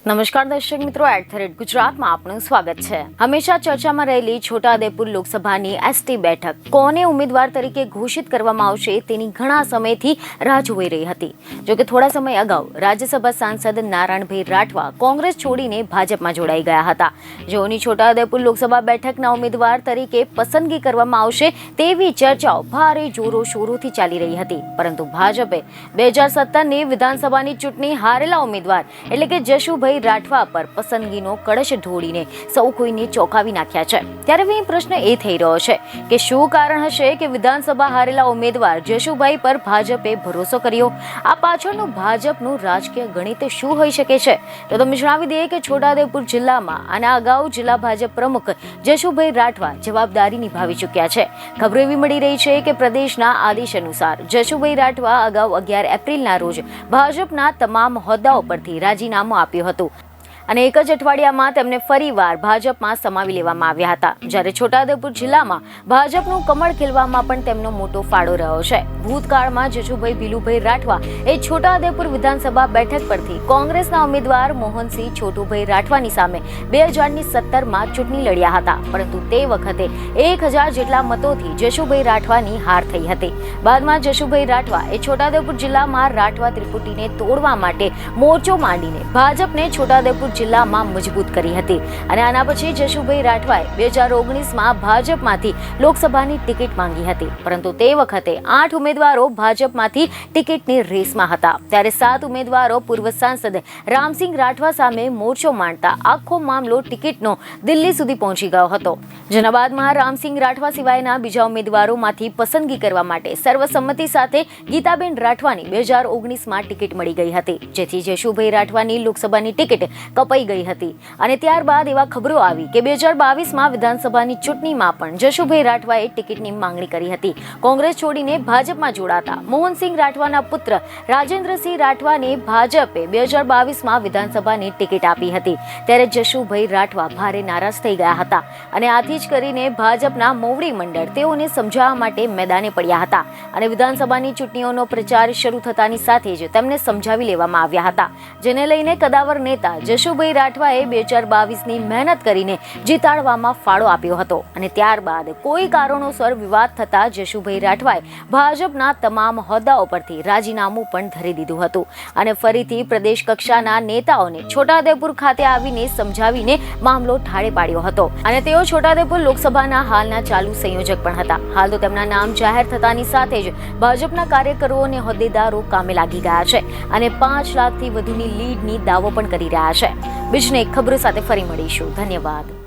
નમસ્કાર દર્શક મિત્રો, @ગુજરાતમાં આપનું સ્વાગત છે। હંમેશા ચર્ચામાં રહેલી છોટાઉદેપુર લોકસભાની એસટી બેઠક કોને ઉમેદવાર તરીકે ઘોષિત કરવામાં આવશે તેની ઘણા સમયથી રાહ જોઈ રહી હતી। જોકે થોડા સમય અગાઉ રાજ્યસભા સાંસદ નારાયણભાઈ રાઠવા કોંગ્રેસ છોડીને ભાજપમાં જોડાઈ ગયા હતા, જેઓની છોટાઉદેપુર લોકસભા બેઠકના ઉમેદવાર તરીકે પસંદગી કરવામાં આવશે તેવી ચર્ચાઓ ભારે જોરો શોરોથી ચાલી રહી હતી। પરંતુ ભાજપે 2017ની વિધાનસભાની ચૂંટણી હારેલા ઉમેદવાર એટલે કે જશુભાઈ રાઠવા પર પસંદગીનો કળશ ઢોળીને સૌ કોઈને ચોંકાવી નાખ્યા છે। ત્યારે હવે પ્રશ્ન એ થઈ રહ્યો છે કે શું કારણ હશે કે વિધાનસભા હારેલા ઉમેદવાર જશુભાઈ પર ભાજપે ભરોસો કર્યો? આ પાછળનું ભાજપનું રાજકીય ગણિત શું હોઈ શકે છે? તો તમે જણાવી દઈએ કે છોટાઉદેપુર જિલ્લામાં આના અગાઉ જિલ્લા ભાજપ પ્રમુખ જશુભાઈ રાઠવા જવાબદારી નિભાવી ચૂક્યા છે। ખબરો એવી મળી રહી છે કે પ્રદેશના આદેશ અનુસાર જશુભાઈ રાઠવા અગાઉ 11 એપ્રિલના રોજ ભાજપના તમામ હોદ્દાઓ પરથી રાજીનામું આપ્યું હતું અને એક જ અઠવાડિયામાં તેમને ફરીવાર ભાજપમાં સમાવી લેવામાં આવ્યા હતા। જ્યારે છોટાઉદેપુર જિલ્લામાં ભાજપનું કમળ ખીલવામાં પણ તેમનો મોટો ફાળો રહ્યો છે। ભૂતકાળમાં જશુભાઈ ભીલુભાઈ રાઠવા એ છોટાઉદેપુર વિધાનસભા બેઠક પરથી કોંગ્રેસના ઉમેદવાર મોહનસિંહ છોટુભાઈ રાઠવાની સામે 2017માં ચૂંટણી લડ્યા હતા, પરંતુ તે વખતે 1000 જેટલા મતોથી જશુભાઈ રાઠવાની હાર થઈ હતી। બાદમાં જશુભાઈ રાઠવા એ છોટાઉદેપુર જિલ્લામાં રાઠવા ત્રિપુટીને તોડવા માટે મોરચો માંડીને ભાજપને છોટાઉદેપુર જિલ્લામાં મજબૂત કરી હતી અને આના પછી જશુભાઈ રાઠવાએ 2019માં ભાજપમાંથી લોકસભાની ટિકિટ માંગી હતી, પરંતુ તે વખતે 8 ઉમેદવારો ભાજપમાંથી ટિકિટની રેસમાં હતા। ત્યારે 7 ઉમેદવારો પૂર્વ સાંસદ રામસિંહ રાઠવા સામે મોરચો માંડતા આખો મામલો ટિકિટનો દિલ્હી સુધી પહોંચી ગયો હતો, જેના બાદમાં રામસિંહ રાઠવા સિવાયના બીજા ઉમેદવારોમાંથી પસંદગી કરવા માટે સર્વસંમતિ સાથે ગીતાબેન રાઠવાની 2019માં ટિકિટ મળી ગઈ હતી, જેથી જશુભાઈ રાઠવાની લોકસભાની ટિકિટ કપાઈ ગઈ હતી। અને ત્યારબાદ એવા ખબરો આવી કે 2022માં વિધાનસભાની ચૂંટણીમાં પણ જશુભાઈ રાઠવાએ ટિકિટની માંગણી કરી હતી। કોંગ્રેસ છોડીને ભાજપમાં જોડાતા મોહનસિંહ રાઠવાના પુત્ર રાજેન્દ્રસિંહ રાઠવાને ભાજપે 2022માં વિધાનસભાની ટિકિટ આપી હતી। ત્યારે જશુભાઈ રાઠવા ભારે નારાજ થઈ ગયા હતા અને આથી જ કરીને ભાજપના મોવડી મંડળ તેઓને સમજાવવા માટે મેદાને પડ્યા હતા અને વિધાનસભાની ચૂંટણીઓનો પ્રચાર શરૂ થતાની સાથે જ તેમને સમજાવી લેવામાં આવ્યા હતા, જેને લઈને કદાવર નેતા જશુભાઈ રાઠવાએ 2022ની મહેનત કરીને જીતાડવામાં ફાળો આપ્યો હતો અને ત્યારબાદ કોઈ કારણોસર વિવાદ થતા જશુભાઈ રાઠવાએ ભાજપના તમામ હોદ્દાઓ પરથી રાજીનામું પણ ધરી દીધું હતું અને ફરીથી પ્રદેશ કક્ષાના નેતાઓને છોટાઉદેપુર ખાતે આવીને સમજાવીને મામલો ઠાળે પાડ્યો હતો અને તેઓ છોટાઉદેપુર લોકસભાના હાલના ચાલુ સંયોજક પણ હતા। હાલ તો તેમના નામ જાહેર થતાની સાથે જ ભાજપના કાર્યકરો અને હોદ્દેદારો કામે લાગી ગયા છે અને 5 લાખથી વધુની લીડની દાવો પણ કરી રહ્યા છે। બીજને ખબરો સાથે ફરી મળીશું। ધન્યવાદ।